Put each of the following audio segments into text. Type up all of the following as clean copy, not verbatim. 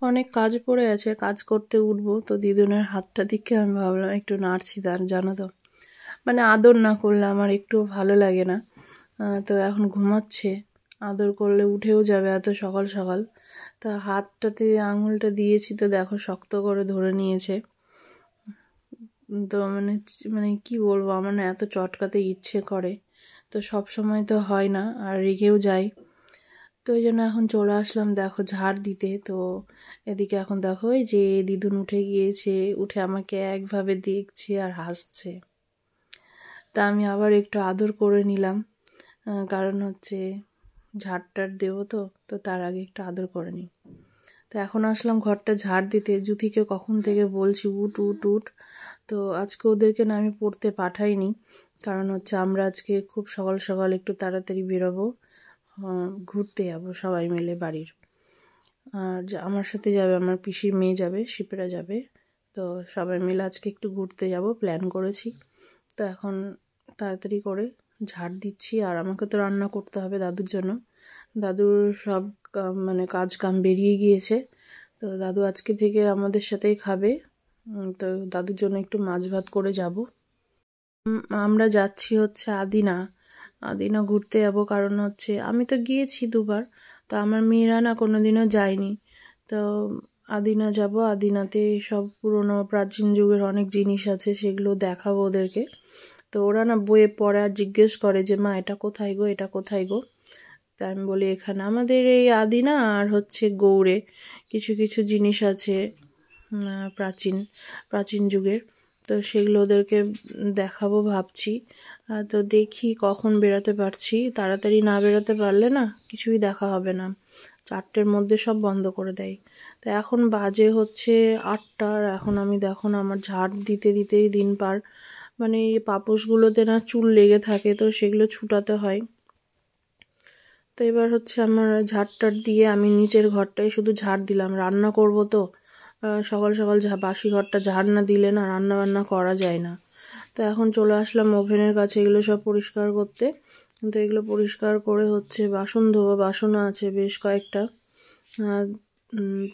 অনেক কাজ পড়ে আছে, কাজ করতে উঠবো তো দিদুনের হাতটা দিকে আমি ভাবলাম একটু নাড়ছি, তার জানো তো মানে আদর না করলে আমার একটু ভালো লাগে না। তো এখন ঘুমাচ্ছে, আদর করলে উঠেও যাবে এত সকাল সকাল। তা হাতটাতে আঙুলটা দিয়েছি তো দেখো শক্ত করে ধরে নিয়েছে। তো মানে মানে কি বলবো, আমার না এত চটকাতে ইচ্ছে করে, তো সব সময় তো হয় না, আর রেগেও যাই। তো এই জন্য এখন চলে আসলাম দেখো ঝাড় দিতে। তো এদিকে এখন দেখো এই যে দিদুন উঠে গিয়েছে, উঠে আমাকে একভাবে দেখছে আর হাসছে। তা আমি আবার একটু আদর করে নিলাম, কারণ হচ্ছে ঝাড়টার দেবো তো, তো তার আগে একটু আদর করে নিই। তো এখন আসলাম ঘরটা ঝাড় দিতে, জুথিকে কখন থেকে বলছি উঠ উঠ উঠ। তো আজকে ওদেরকে না আমি পড়তে পাঠাইনি, কারণ হচ্ছে আমরা আজকে খুব সকাল সকাল একটু তাড়াতাড়ি বেরোবো, ঘুরতে যাবো সবাই মিলে বাড়ির। আর আমার সাথে যাবে আমার পিসির মেয়ে যাবে, শিপ্রা যাবে। তো সবাই মিলে আজকে একটু ঘুরতে যাব প্ল্যান করেছি। তো এখন তাড়াতাড়ি করে ঝাড় দিচ্ছি, আর আমাকে তো রান্না করতে হবে দাদুর জন্য। দাদুর সব মানে কাজ কাম বেরিয়ে গিয়েছে, তো দাদু আজকে থেকে আমাদের সাথেই খাবে। তো দাদুর জন্য একটু মাছ ভাত করে যাব। আমরা যাচ্ছি হচ্ছে আদিনা। আদিনা ঘুরতে যাব, কারণ হচ্ছে আমি তো গিয়েছি দুবার, তো আমার মেয়েরা না কোনোদিনও যায়নি। তো আদিনা যাব, আদিনাতে সব পুরনো প্রাচীন যুগের অনেক জিনিস আছে, সেগুলো দেখাবো ওদেরকে। তো ওরা না বইয়ে পড়ে আর জিজ্ঞেস করে যে মা এটা কোথায় গো, এটা কোথায় গো। তা আমি বলি এখানে আমাদের এই আদিনা আর হচ্ছে গৌড়ে কিছু কিছু জিনিস আছে প্রাচীন প্রাচীন যুগের। তো সেগুলো ওদেরকে দেখাবো ভাবছি। তো দেখি কখন বেরোতে পারছি, তাড়াতাড়ি না বেরোতে পারলে না কিছুই দেখা হবে না, 4টের মধ্যে সব বন্ধ করে দেয়। তো এখন বাজে হচ্ছে 8টা, আর এখন আমি দেখো না আমার ঝাড় দিতে দিতেই দিন পার। মানে এই পাপোশগুলোতে না চুল লেগে থাকে, তো সেগুলো ছুটাতে হয়। তো এবার হচ্ছে আমার ঝাড়টার দিয়ে আমি নিচের ঘরটায় শুধু ঝাড় দিলাম, রান্না করব তো সকাল সকাল বাসি ঘরটা ঝাড় না দিলে না রান্না বান্না করা যায় না। তো এখন চলে আসলাম ওভেনের কাছে এগুলো সব পরিষ্কার করতে। তো এগুলো পরিষ্কার করে হচ্ছে বাসন ধোবো, বাসনও আছে বেশ কয়েকটা।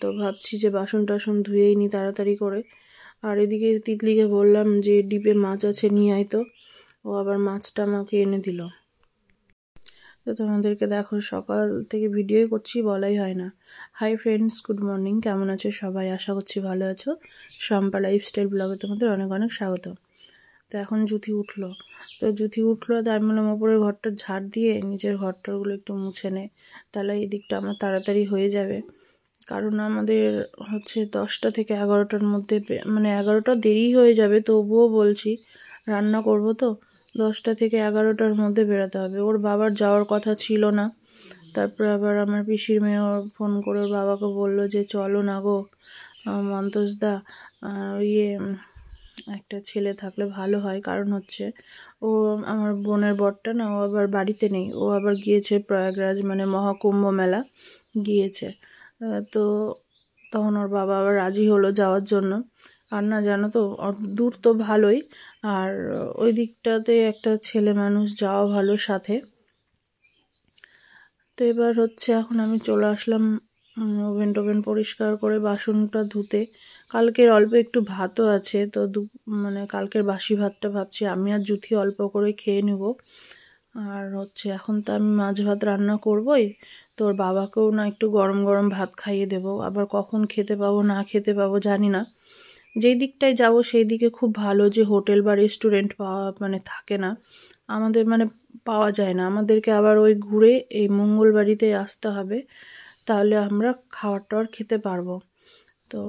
তো ভাবছি যে বাসন টাসন ধুয়েই নি তাড়াতাড়ি করে। আর এদিকে তিতলিকে বললাম যে ডিপে মাছ আছে নিয়ে আয়, তো ও আবার মাছটা আমাকে এনে দিল। তো তোমাদেরকে দেখো সকাল থেকে ভিডিও করছি, বলাই হয় না। হাই ফ্রেন্ডস, গুড মর্নিং, কেমন আছো সবাই? আশা করছি ভালো আছো। শম্পা লাইফস্টাইল ব্লগে তোমাদের অনেক অনেক স্বাগত। তো এখন জুথি উঠলো, তো আমি বললাম ওপরের ঘরটার ঝাড় দিয়ে নিচের ঘরটারগুলো একটু মুছে নে, তাহলে এই দিকটা আমার তাড়াতাড়ি হয়ে যাবে। কারণ আমাদের হচ্ছে 10টা থেকে 11টার মধ্যে, মানে 11টা দেরি হয়ে যাবে, তবুও বলছি রান্না করব তো 10টা থেকে 11টার মধ্যে বেরোতে হবে। ওর বাবার যাওয়ার কথা ছিল না, তারপরে আবার আমার পিসির মেয়ে ফোন করে ওর বাবাকে বললো যে চলো না গো মন্তোষদা, ইয়ে একটা ছেলে থাকলে ভালো হয়। কারণ হচ্ছে ও আমার বোনের বরটা না, ও আবার বাড়িতে নেই, ও আবার গিয়েছে প্রয়াগরাজ, মানে মহাকুম্ভ মেলা গিয়েছে। তো তখন ওর বাবা আবার রাজি হলো যাওয়ার জন্য। আর না জানো তো দূর তো ভালোই, আর ওই দিকটাতে একটা ছেলে মানুষ যাওয়া ভালো সাথে। তো এবার হচ্ছে এখন আমি চলে আসলাম ওভেন টোভেন পরিষ্কার করে বাসনটা ধুতে। কালকের অল্প একটু ভাতও আছে, তো মানে কালকের বাসি ভাতটা ভাবছি আমি আর জুথি অল্প করে খেয়ে নেব। আর হচ্ছে এখন তো আমি মাছ ভাত রান্না করবই, তোর বাবাকেও না একটু গরম গরম ভাত খাইয়ে দেব। আবার কখন খেতে পাবো না খেতে পাবো জানি না। যেই দিকটায় যাব সেই দিকে খুব ভালো যে হোটেল বা রেস্টুরেন্ট পাওয়া মানে থাকে না আমাদের, মানে পাওয়া যায় না আমাদেরকে, আবার ওই ঘুরে এই মঙ্গলবাড়িতে আসতে হবে, তাহলে আমরা খাবার টাবার খেতে পারবো। তো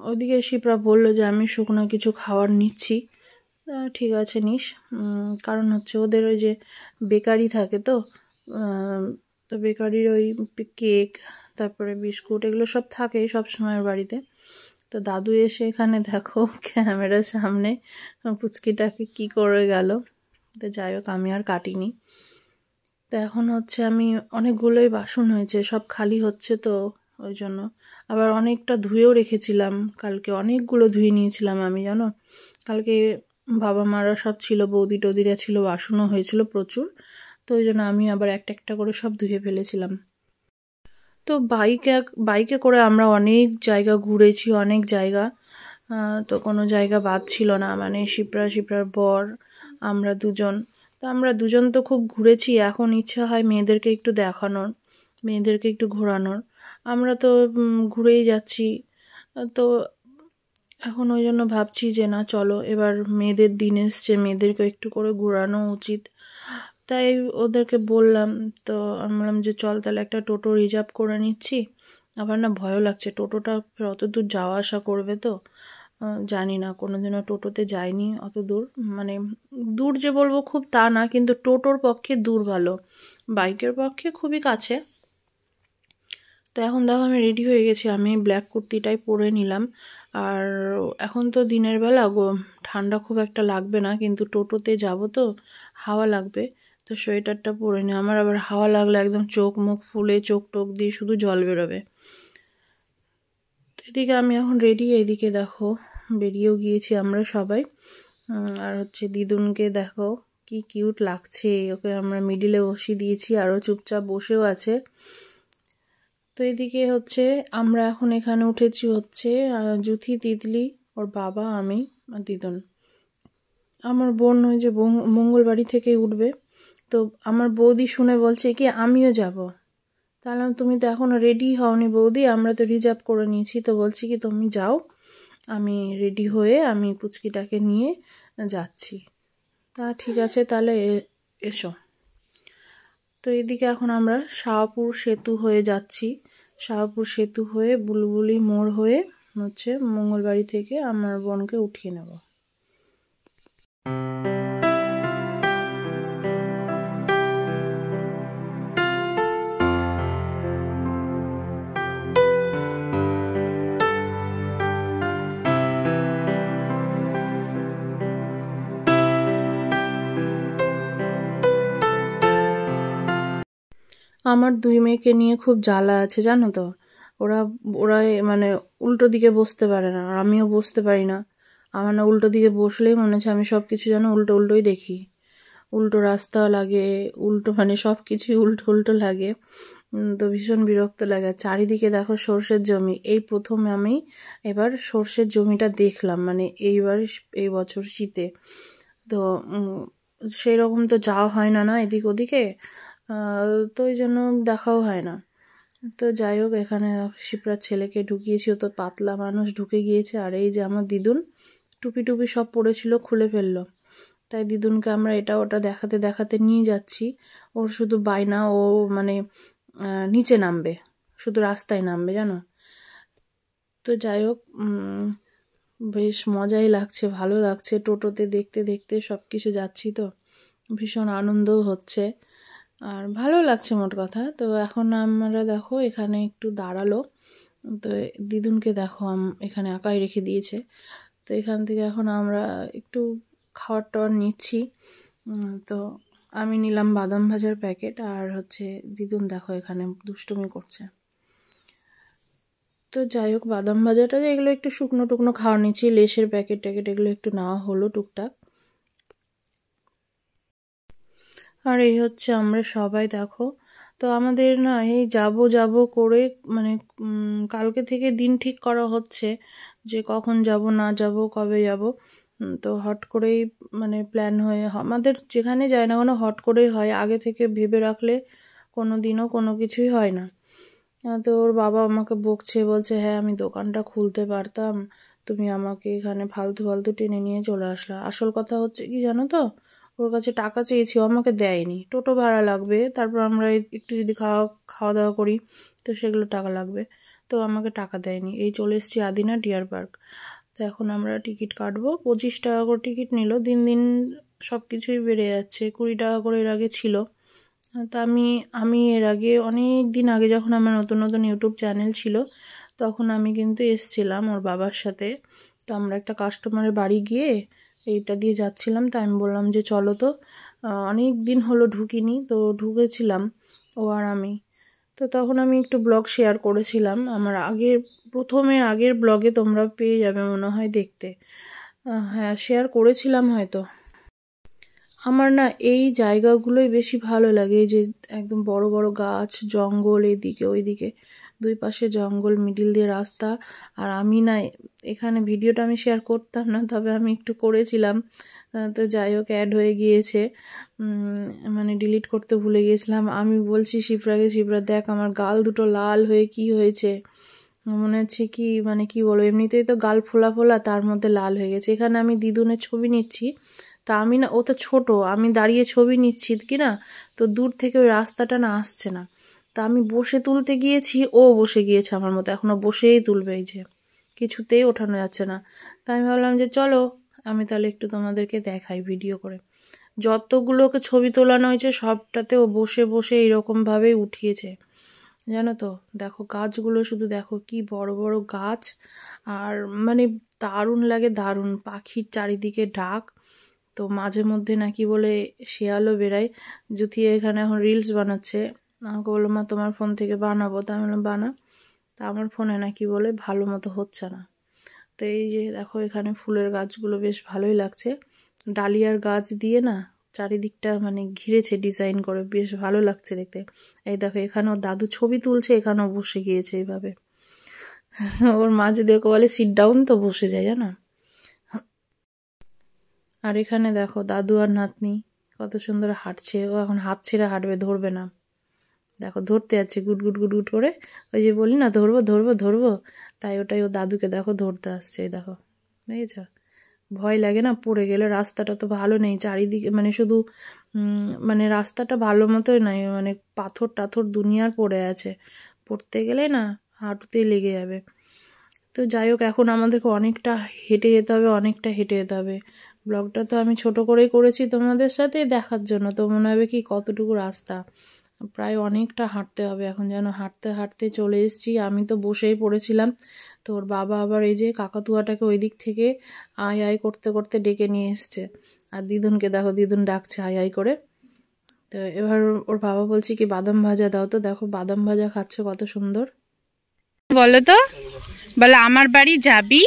ওইদিকে শিপ্রা বললো যে আমি শুকনো কিছু খাবার নিচ্ছি। ঠিক আছে নিস, কারণ হচ্ছে ওদের ওই যে বেকারি থাকে, তো তো বেকারির ওই কেক তারপরে বিস্কুট এগুলো সব থাকে সব সময়ের বাড়িতে। তো দাদু এসে এখানে দেখো ক্যামেরার সামনে পুচকিটাকে কি করে গেল। তো যাই হোক আমি আর কাটিনি। তো এখন হচ্ছে আমি অনেকগুলোই বাসন হয়েছে, সব খালি হচ্ছে, তো ওই জন্য আবার অনেকটা ধুয়েও রেখেছিলাম, কালকে অনেকগুলো ধুয়ে নিয়েছিলাম আমি, জানো কালকে বাবা মারা সব ছিল, বৌদি টৌদিরা ছিল, বাসনও হয়েছিল প্রচুর। তো ওই জন্য আমি আবার একটা একটা করে সব ধুয়ে ফেলেছিলাম। তো বাইকে করে আমরা অনেক জায়গা ঘুরেছি, অনেক জায়গা। তো কোনো জায়গা বাদ ছিল না, মানে শিপ্রার বর, আমরা দুজন। তো আমরা দুজন তো খুব ঘুরেছি। এখন ইচ্ছা হয় মেয়েদেরকে একটু দেখানোর, মেয়েদেরকে একটু ঘোরানোর। আমরা তো ঘুরেই যাচ্ছি। তো এখন ওই জন্য ভাবছি যে না, চলো এবার মেয়েদের দিন এসছে, মেয়েদেরকে একটু করে ঘোরানো উচিত। তাই ওদেরকে বললাম। তো আমি বললাম যে চল তাহলে একটা টোটো রিজার্ভ করে নিচ্ছি। আবার না ভয়ও লাগছে, টোটোটা অত দূর যাওয়া আসা করবে তো। জানি না, কোনোদিনও টোটোতে যাইনি অত দূর। মানে দূর যে বলবো খুব তা না, কিন্তু টোটোর পক্ষে দূর ভালো, বাইকের পক্ষে খুবই কাছে। তো এখন দেখো আমি রেডি হয়ে গেছি, আমি ব্ল্যাক কুর্তিটাই পরে নিলাম। আর এখন তো দিনের বেলা ঠান্ডা খুব একটা লাগবে না, কিন্তু টোটোতে যাব তো হাওয়া লাগবে। তো সোয়েটারটা পরে নি, আমার আবার হাওয়া লাগলে একদম চোখ মুখ ফুলে চোখ টোক দিয়ে শুধু জল বেরোবে। এদিকে আমি এখন রেডি, এদিকে দেখো বেরিয়েও গিয়েছি আমরা সবাই। আর হচ্ছে দিদুনকে দেখো কি কিউট লাগছে, ওকে আমরা মিডিলে বসিয়ে দিয়েছি, আরও চুপচাপ বসেও আছে। তো এদিকে হচ্ছে আমরা এখন এখানে উঠেছি হচ্ছে জুথি, তিতলি, ওর বাবা, আমি আর দিদুন। আমার বোন ওই যে মঙ্গলবাড়ি থেকে উঠবে। তো আমার বৌদি শুনে বলছে কি আমিও যাব। তাহলে তুমি তো এখনো রেডি হওনি বৌদি, আমরা তো রিজার্ভ করে নিয়েছি। তো বলছি কি তুমি যাও, আমি রেডি হয়ে আমি পুচকিটাকে নিয়ে যাচ্ছি। তা ঠিক আছে তাহলে এসো। তো এদিকে এখন আমরা শাহপুর সেতু হয়ে যাচ্ছি। শাহপুর সেতু হয়ে বুলবুলি মোড় হয়ে হচ্ছে মঙ্গলবাড়ি থেকে আমার বোনকে উঠিয়ে নেব। আমার দুই মেয়েকে নিয়ে খুব জ্বালা আছে জানো তো। ওরা ওরা মানে উল্টো দিকে বসতে পারে না, আর আমিও বসতে পারি না। আমার না উল্টো দিকে বসলেই মনে হচ্ছে আমি সব কিছু যেন উল্টো উল্টোই দেখি। উল্টো রাস্তা লাগে, উল্টো মানে সব কিছুই উল্টো উল্টো লাগে। তো ভীষণ বিরক্ত লাগে। চারিদিকে দেখো সর্ষের জমি, এই প্রথম আমি এবার সর্ষের জমিটা দেখলাম, মানে এই বছর শীতে। তো সেই রকম তো যাওয়া হয় না না এদিক ওদিকে, তো ওই জন্য দেখাও হয় না। তো যাই হোক, এখানে শিপ্রার ছেলেকে ঢুকিয়েছি, ও তো পাতলা মানুষ ঢুকে গিয়েছে। আর এই যে আমার দিদুন টুপি টুপি সব পড়েছিল খুলে ফেললো। তাই দিদুনকে আমরা এটা ওটা দেখাতে দেখাতে নিয়ে যাচ্ছি। ওর শুধু বায়না, ও মানে নিচে নামবে, শুধু রাস্তায় নামবে জানো। তো যাই হোক, বেশ মজাই লাগছে, ভালো লাগছে টোটোতে দেখতে দেখতে সব কিছু যাচ্ছি। তো ভীষণ আনন্দও হচ্ছে আর ভালো লাগছে মোট কথা। তো এখন আমরা দেখো এখানে একটু দাঁড়ালো। তো দিদুনকে দেখো এখানে একাই রেখে দিয়েছে। তো এখান থেকে এখন আমরা একটু খাওয়ার টাওয়ার নিচ্ছি। তো আমি নিলাম বাদাম ভাজার প্যাকেট, আর হচ্ছে দিদুন দেখো এখানে দুষ্টুমি করছে। তো যাই হোক, বাদাম ভাজাটা এগুলো একটু শুকনো টুকনো খাওয়া নিচ্ছি, লেসের প্যাকেট ট্যাকেট এগুলো একটু নেওয়া হলো টুকটাক। আর এই হচ্ছে আমরা সবাই দেখো। তো আমাদের না এই যাব করে মানে কালকে থেকে দিন ঠিক করা হচ্ছে যে কখন যাব না যাব কবে যাব। তো হট করেই মানে প্ল্যান হয়ে, আমাদের যেখানে যায় না কোনো হট করেই হয়, আগে থেকে ভেবে রাখলে কোনো দিনও কোনো কিছুই হয় না। তো ওর বাবা আমাকে বকছে, বলছে হ্যাঁ আমি দোকানটা খুলতে পারতাম, তুমি আমাকে এখানে ফালতু ফালতু টেনে নিয়ে চলে আসলা। আসল কথা হচ্ছে কি জানো তো, ওর কাছে টাকা চেয়েছি, ও আমাকে দেয়নি। টোটো ভাড়া লাগবে, তারপর আমরা একটু যদি খাওয়া দাওয়া করি তো সেগুলো টাকা লাগবে, তো আমাকে টাকা দেয়নি। এই চলে এসেছি আদিনা ডিয়ার পার্ক। তো এখন আমরা টিকিট কাটবো, 25 টাকা করে টিকিট নিল। দিন দিন সব কিছুই বেড়ে যাচ্ছে, 20 টাকা করে এর আগে ছিল। তো আমি এর আগে অনেক দিন আগে যখন আমার নতুন নতুন ইউটিউব চ্যানেল ছিল, তখন আমি কিন্তু এসছিলাম ওর বাবার সাথে। তো আমরা একটা কাস্টমারের বাড়ি গিয়ে এইটা দিয়ে যাচ্ছিলাম। তো আমি বললাম যে চলো তো, অনেক দিন হলো ঢুকিনি, তো ঢুকেছিলাম ও আর আমি। তো তখন আমি একটু ব্লগ শেয়ার করেছিলাম, আমার আগের ব্লগে তোমরা পেয়ে যাবে মনে হয় দেখতে। হ্যাঁ শেয়ার করেছিলাম হয়তো। আমার না এই জায়গাগুলোই বেশি ভালো লাগে, এই যে একদম বড় বড় গাছ, জঙ্গল, এইদিকে ওইদিকে দুই পাশে জঙ্গল, মিডিল দিয়ে রাস্তা। আর আমি না এখানে ভিডিওটা আমি শেয়ার করতাম না, তবে আমি একটু করেছিলাম, তো যাই হোক অ্যাড হয়ে গিয়েছে, মানে ডিলিট করতে ভুলে গিয়েছিলাম। আমি বলছি শিপ্রাকে, শিপ্রা দেখ আমার গাল দুটো লাল হয়ে কি হয়েছে, মনে হচ্ছে কি মানে কি বলবো, এমনিতেই তো গাল ফোলা ফোলা, তার মধ্যে লাল হয়ে গেছে। এখানে আমি দিদুনের ছবি নিচ্ছি, তা আমি না, ও তো ছোট, আমি দাঁড়িয়ে ছবি নিচ্ছি কি না, তো দূর থেকে ওই রাস্তাটা না আসছে না, তা আমি বসে তুলতে গিয়েছি, ও বসে গিয়েছে আমার মতো, এখনো বসেই তুলবে, এই যে কিছুতেই ওঠানো যাচ্ছে না। তাই আমি ভাবলাম যে চলো আমি তাহলে একটু তোমাদেরকে দেখাই ভিডিও করে। যতগুলোকে ছবি তোলানো হয়েছে সবটাতে ও বসে বসে এইরকমভাবেই উঠিয়েছে, জানো তো। দেখো গাছগুলো শুধু দেখো, কি বড় বড় গাছ, আর মানে দারুণ লাগে, দারুণ। পাখির চারিদিকে ডাক, তো মাঝে মধ্যে নাকি বলে শেয়ালও বেড়ায়। জুথিয়া এখানে এখন রিলস বানাচ্ছে, আমাকে বললো মা তোমার ফোন থেকে বানাবো, তা আমি বললাম বানা। তা আমার ফোনে নাকি বলে ভালো মতো হচ্ছে না। তো এই যে দেখো এখানে ফুলের গাছগুলো বেশ ভালোই লাগছে, ডালিয়ার গাছ দিয়ে না চারিদিকটা মানে ঘিরেছে ডিজাইন করে, বেশ ভালো লাগছে দেখতে। এই দেখো এখানেও দাদু ছবি তুলছে, এখানেও বসে গিয়েছে এইভাবে। ওর মা যদি ওকে বলে সিট ডাউন তো বসে যায়, জানো। আর এখানে দেখো দাদু আর নাতনি কত সুন্দর হাঁটছে, ও এখন হাত ছেড়ে হাঁটবে, ধরবে না। দেখো ধরতে যাচ্ছে গুট গুট গুট গুট করে, ওই যে বলি না ধরবো ধরবো ধরবো, তাই ওটাই ও দাদুকে দেখো ধরতে আসছে। দেখো দেখেছ, ভয় লাগে না পড়ে গেলে, রাস্তাটা তো ভালো নেই চারিদিকে, মানে শুধু মানে রাস্তাটা ভালো মতোই নাই, মানে পাথর টাথর দুনিয়ার পড়ে আছে, পড়তে গেলে না হাঁটুতেই লেগে যাবে। তো যাই হোক এখন আমাদেরকে অনেকটা হেঁটে যেতে হবে, অনেকটা হেঁটে যেতে হবে। ব্লগটা তো আমি ছোট করেই করেছি তোমাদের সাথে দেখার জন্য, তো মনে হবে কি কতটুকু রাস্তা, প্রায় অনেকটা হাঁটতে হবে এখন, যেন হাঁটতে হাঁটতে চলে এসেছি। আমি তো বসেই পড়েছিলাম, তো ওর বাবা আবার এই যে কাকাতুয়াটাকে ওই দিক থেকে আয় আয় করতে করতে ডেকে নিয়ে এসছে। আর দিদুনকে দেখো, দিদুন ডাকছে আয় আয় করে। তো এবার ওর বাবা বলছি কি বাদাম ভাজা দাও, তো দেখো বাদাম ভাজা খাচ্ছে কত সুন্দর। বলো তো, বলে আমার বাড়ি যাবি,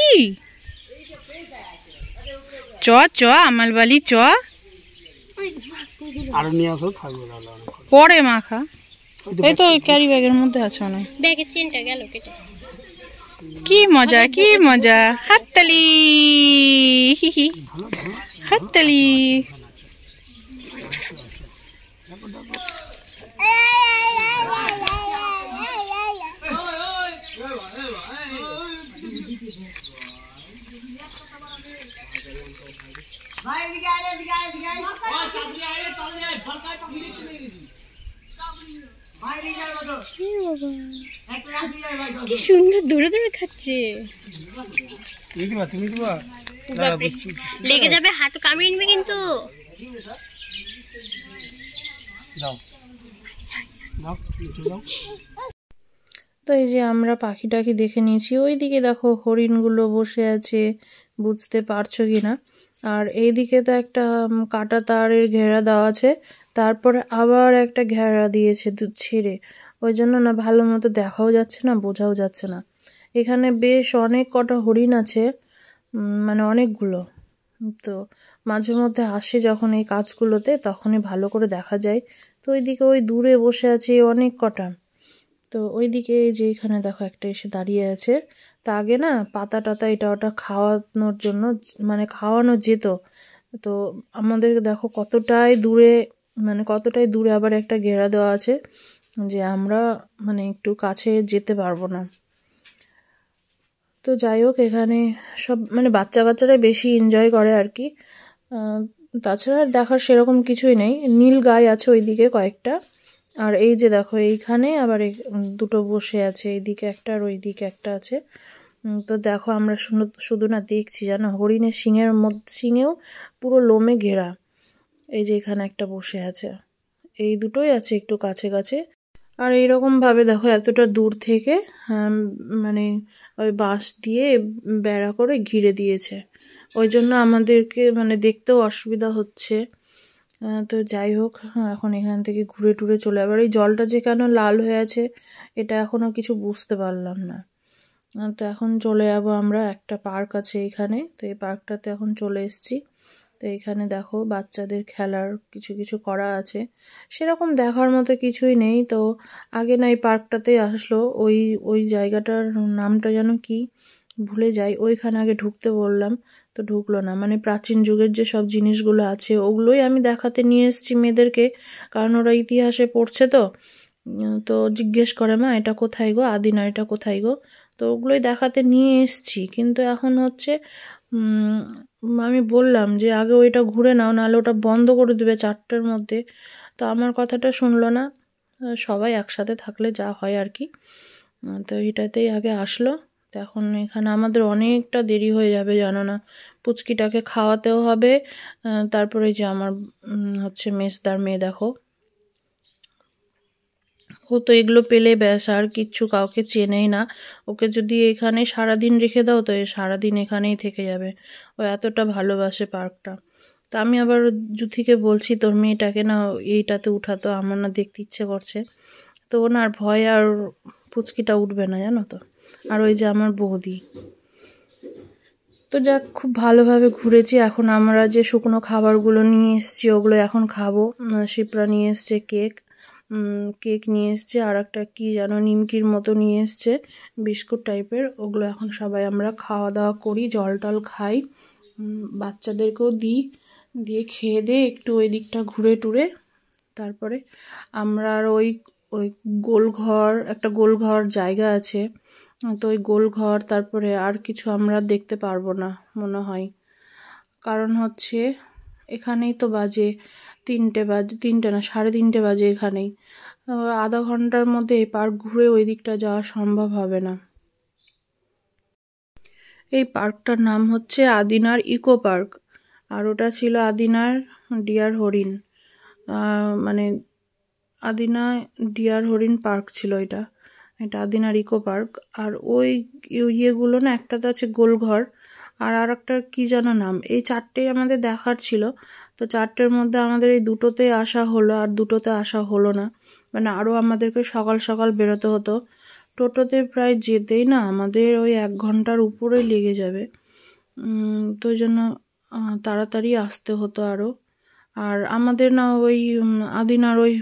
চ চ আমার বাড়ি চ, আরো নিয়ে আসো থাকবে পরে মাখা, এই তো ওই ক্যারি ব্যাগের মধ্যে আছে অনেক। ব্যাগে চেনটা গেল কেটে। কি মজা কি মজা, হাততালি হাততালি। কি সুন্দর দৌড়ে দৌড়ে খাচ্ছে, লেগে যাবে, হাত কামড়ে নিবে কিন্তু। তো এই যে আমরা পাখি টাখি দেখে নিয়েছি, ওইদিকে দেখো হরিণগুলো বসে আছে, বুঝতে পারছো কি না। আর এইদিকে তো একটা কাটা তারের ঘেরা দেওয়া আছে, তারপরে আবার একটা ঘেরা দিয়েছে দুধ ছেড়ে, ওই জন্য না ভালো মতো দেখাও যাচ্ছে না, বোঝাও যাচ্ছে না। এখানে বেশ অনেক কটা হরিণ আছে, মানে অনেকগুলো। তো মাঝে মধ্যে আসে যখন এই কাজগুলোতে, তখনই ভালো করে দেখা যায়। তো ওইদিকে ওই দূরে বসে আছে অনেক কটা। তো ওইদিকে যে এখানে দেখো একটা এসে দাঁড়িয়ে আছে, তা আগে না পাতা টাতা এটা ওটা খাওয়ানোর জন্য মানে খাওয়ানো যেত। তো আমাদের দেখো কতটাই দূরে, মানে কতটাই দূরে আবার একটা ঘেরা দেওয়া আছে, যে আমরা মানে একটু কাছে যেতে পারবো না। তো যাই হোক এখানে সব মানে বাচ্চা কাচ্চারা বেশি এনজয় করে আর কি, তাছাড়া দেখার সেরকম কিছুই নেই। নীল গাই আছে ওইদিকে কয়েকটা, আর এই যে দেখো এইখানে আবার দুটো বসে আছে, এইদিকে একটা আর ওইদিকে একটা আছে। তো দেখো আমরা শুধু না দেখছি, জানো হরিণের শিঙের মধ্যে, শিঙেও পুরো লোমে ঘেরা। এই যে এখানে একটা বসে আছে, এই দুটোই আছে একটু কাছে কাছে। আর এইরকম ভাবে দেখো এতটা দূর থেকে মানে ওই বাঁশ দিয়ে বেড়া করে ঘিরে দিয়েছে, ওই জন্য আমাদেরকে মানে দেখতেও অসুবিধা হচ্ছে। তো যাই হোক এখন এখান থেকে ঘুরে টুরে চলে, আবার এই জলটা যে কেন লাল হয়ে আছে এটা এখনো কিছু বুঝতে পারলাম না। তো এখন চলে যাবো আমরা, একটা পার্ক আছে এখানে, তো এই পার্কটাতে এখন চলে এসেছি। তো এখানে দেখো বাচ্চাদের খেলার কিছু কিছু করা আছে, সেরকম দেখার মতো কিছুই নেই। তো আগে না এই পার্কটাতে আসলো, ওই ওই জায়গাটার নামটা যেন কি ভুলে যাই, ওইখানে আগে ঢুকতে বললাম তো ঢুকলো না। মানে প্রাচীন যুগের যে সব জিনিসগুলো আছে ওগুলোই আমি দেখাতে নিয়ে এসেছি মেয়েদেরকে, কারণ ওরা ইতিহাসে পড়ছে তো। তো জিজ্ঞেস করে মা এটা কোথায় গো, আদিনা এটা কোথায় গো, তো ওগুলোই দেখাতে নিয়ে এসছি। কিন্তু এখন হচ্ছে আমি বললাম যে আগে ওইটা ঘুরে নাও, নাহলে ওটা বন্ধ করে দেবে 4টার মধ্যে। তো আমার কথাটা শুনলো না। সবাই একসাথে থাকলে যা হয় আর কি। তো এটাতেই আগে আসলো। তো এখন এখানে আমাদের অনেকটা দেরি হয়ে যাবে জানো না, পুচকিটাকে খাওয়াতেও হবে। তারপরে যে আমার হচ্ছে মেজদার মেয়ে দেখো, ও তো এগুলো পেলে ব্যাস আর কিচ্ছু কাউকে চেনেই না। ওকে যদি এখানে সারাদিন রেখে দাও তো সারাদিন এখানেই থেকে যাবে, ও এতটা ভালোবাসে পার্কটা। তা আমি আবার জুথিকে বলছি তোর মেয়েটাকে না এইটাতে উঠাতো, আমার না দেখতে ইচ্ছে করছে। তো ওনার ভয় আর পুচকিটা উঠবে না জানো তো। আর ওই যে আমার বৌদি, তো যাক খুব ভালোভাবে ঘুরেছি। এখন আমরা যে শুকনো খাবারগুলো নিয়ে এসেছি ওগুলো এখন খাবো। শিপ্রা নিয়ে এসছে কেক নিয়ে এসছে, আর একটা কি যেন নিমকির মতো নিয়ে এসছে বিস্কুট টাইপের, ওগুলো এখন সবাই আমরা খাওয়া দাওয়া করি, জল টল খাই, বাচ্চাদেরকেও দিয়ে খেয়ে দিয়ে একটু ওই দিকটা ঘুরে টুরে তারপরে আমরা আর ওই ওই একটা গোলঘর জায়গা আছে, তো ওই গোলঘর তারপরে আর কিছু আমরা দেখতে পারবো না মনে হয়। কারণ হচ্ছে এখানেই তো বাজে 3টে, বাজে 3টে না 3:30 বাজে এখানেই। আধা ঘন্টার মধ্যে এই পার্ক ঘুরে ওই দিকটা যাওয়া সম্ভব হবে না। এই পার্কটার নাম হচ্ছে আদিনার ইকো পার্ক, আর ওটা ছিল আদিনার ডিয়ার হরিণ, মানে আদিনা ডিয়ার হরিণ পার্ক ছিল এটা আদিনার ইকো পার্ক। আর ওই ইয়েগুলো না, একটাতে আছে গোলঘর আর একটা কি যেন নাম, এই 4টেই আমাদের দেখার ছিল। তো 4টের মধ্যে আমাদের এই দুটোতে আসা হলো, আর দুটোতে আসা হলো না। মানে আরও আমাদেরকে সকাল সকাল বেরোতে হতো, টোটোতে প্রায় যেতেই না আমাদের ওই 1 ঘন্টার উপরে লেগে যাবে। তো ওই জন্য তাড়াতাড়ি আসতে হতো আরও। আর আমাদের না ওই আদিনার ওই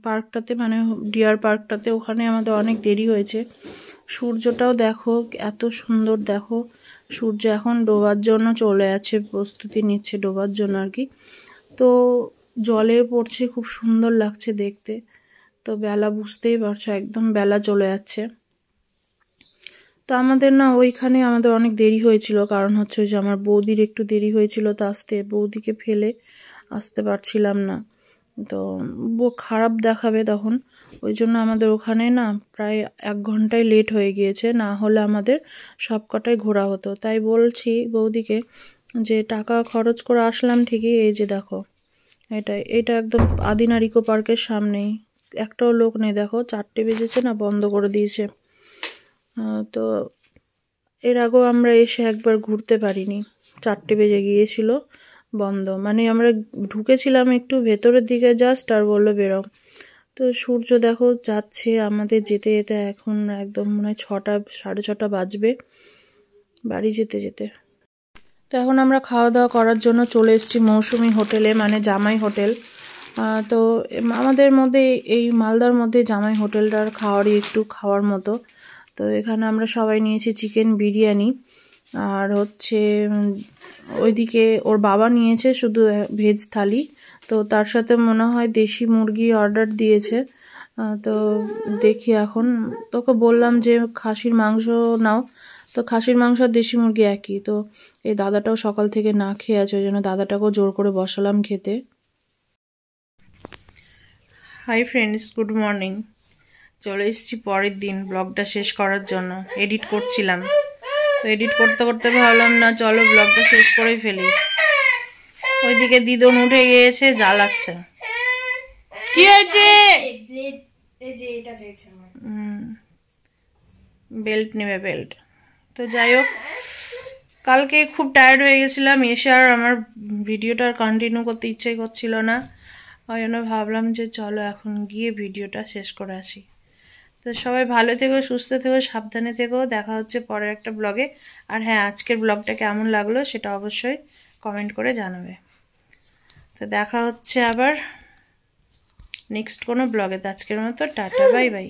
পার্কটাতে মানে ডিয়ার পার্কটাতে ওখানে আমাদের অনেক দেরি হয়েছে। সূর্যটাও দেখো এত সুন্দর, দেখো সূর্য এখন ডোবার জন্য চলে আছে, প্রস্তুতি নিচ্ছে ডোবার জন্য আর কি। তো জলে পড়ছে, খুব সুন্দর লাগছে দেখতে। তো বেলা বুঝতেই পারছো একদম বেলা চলে যাচ্ছে। তো আমাদের না ওইখানে আমাদের অনেক দেরি হয়েছিল, কারণ হচ্ছে যে আমার বৌদির একটু দেরি হয়েছিল তো আসতে, বৌদিকে ফেলে আসতে পারছিলাম না, তো খারাপ দেখাবে তখন। ওই জন্য আমাদের ওখানে না প্রায় 1 ঘন্টায় লেট হয়ে গিয়েছে, না হলে আমাদের সব কটাই ঘোরা হতো। তাই বলছি বৌদিকে যে টাকা খরচ করে আসলাম ঠিকই, এই যে দেখো এটা একদম আদিনার ইকো পার্কের সামনেই, একটাও লোক নেই। দেখো 4টে বেজেছে না, বন্ধ করে দিয়েছে। তো এর আগেও আমরা এসে একবার ঘুরতে পারিনি, 4টে বেজে গিয়েছিল, বন্ধ। মানে আমরা ঢুকেছিলাম একটু ভেতরের দিকে জাস্ট, আর বললো বেরো। তো সূর্য দেখো যাচ্ছে, আমাদের যেতে যেতে এখন একদম মনে হয় 6টা 6:30 বাজবে বাড়ি যেতে যেতে। তো এখন আমরা খাওয়া দাওয়া করার জন্য চলে এসেছি মৌসুমি হোটেলে, মানে জামাই হোটেল। তো আমাদের মধ্যে এই মালদার মধ্যে জামাই হোটেলটার খাওয়ার মতো। তো এখানে আমরা সবাই নিয়েছি চিকেন বিরিয়ানি, আর হচ্ছে ওইদিকে ওর বাবা নিয়েছে শুধু ভেজ থালি। তো তার সাথে মনে হয় দেশি মুরগি অর্ডার দিয়েছে। তো দেখি এখন, তোকে বললাম যে খাসির মাংস নাও, তো খাসির মাংস আর দেশি মুরগি একই। তো এই দাদাটাও সকাল থেকে না খেয়ে আছে, ওই জন্য দাদাটাকেও জোর করে বসালাম খেতে। Hi friends, good morning. চলে এসেছি পরের দিন ব্লগটা শেষ করার জন্য, এডিট করছিলাম। তো এডিট করতে করতে ভাবলাম না চলো ব্লগটা শেষ করেই ফেলি। ওইদিকে দিদন উঠে গিয়েছে, জ্বালাচ্ছে। কি হয়েছে? বেল্ট নেবে, বেল্ট। তো যাই হোক, কালকে খুব টায়ার্ড হয়ে গেছিলাম, এসে আর আমার ভিডিওটা কন্টিনিউ করতে ইচ্ছেই করছিল না। ওই জন্য ভাবলাম যে চলো এখন গিয়ে ভিডিওটা শেষ করে আসি। তো সবাই ভালো থেকো, সুস্থ থেকো, সাবধানে থেকো। দেখা হচ্ছে পরের একটা ব্লগে। আর হ্যাঁ, আজকের ব্লগটা কেমন লাগলো সেটা অবশ্যই কমেন্ট করে জানাবে। তো দেখা হচ্ছে আবার নেক্সট কোনো ব্লগে। আজকের মতো টাটা, বাই বাই।